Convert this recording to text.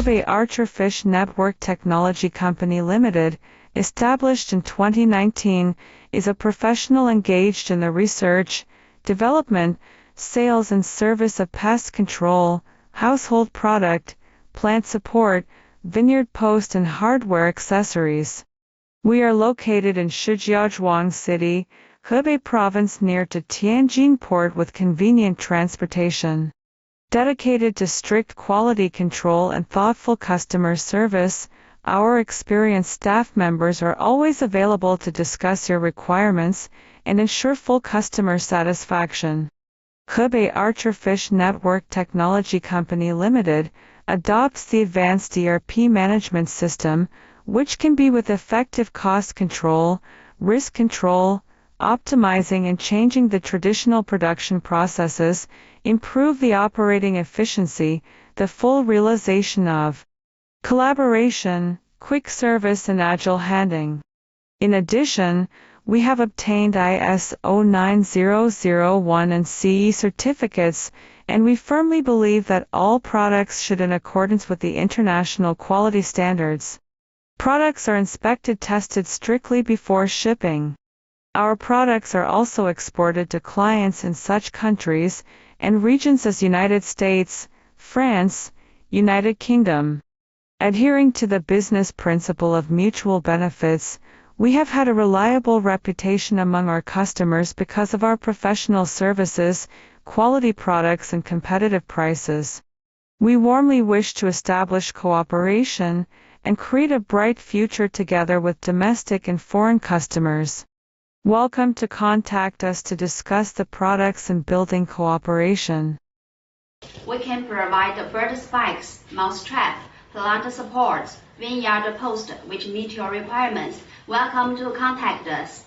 Hebei Archerfish Network Technology Company Limited, established in 2019, is a professional engaged in the research, development, sales and service of pest control, household product, plant support, vineyard post and hardware accessories. We are located in Shijiazhuang City, Hebei Province near to Tianjin Port with convenient transportation. Dedicated to strict quality control and thoughtful customer service, our experienced staff members are always available to discuss your requirements and ensure full customer satisfaction. Hebei Archerfish Network Technology Company Limited adopts the advanced ERP management system, which can be with effective cost control, risk control, optimizing and changing the traditional production processes, improve the operating efficiency, the full realization of collaboration, quick service and agile handling. In addition, we have obtained ISO 9001 and CE certificates, and we firmly believe that all products should in accordance with the international quality standards. Products are inspected, tested strictly before shipping. Our products are also exported to clients in such countries and regions as United States, France, United Kingdom. Adhering to the business principle of mutual benefits, we have had a reliable reputation among our customers because of our professional services, quality products and competitive prices. We warmly wish to establish cooperation and create a bright future together with domestic and foreign customers. Welcome to contact us to discuss the products and building cooperation. We can provide bird spikes, mouse trap, plant support, vineyard post which meet your requirements. Welcome to contact us.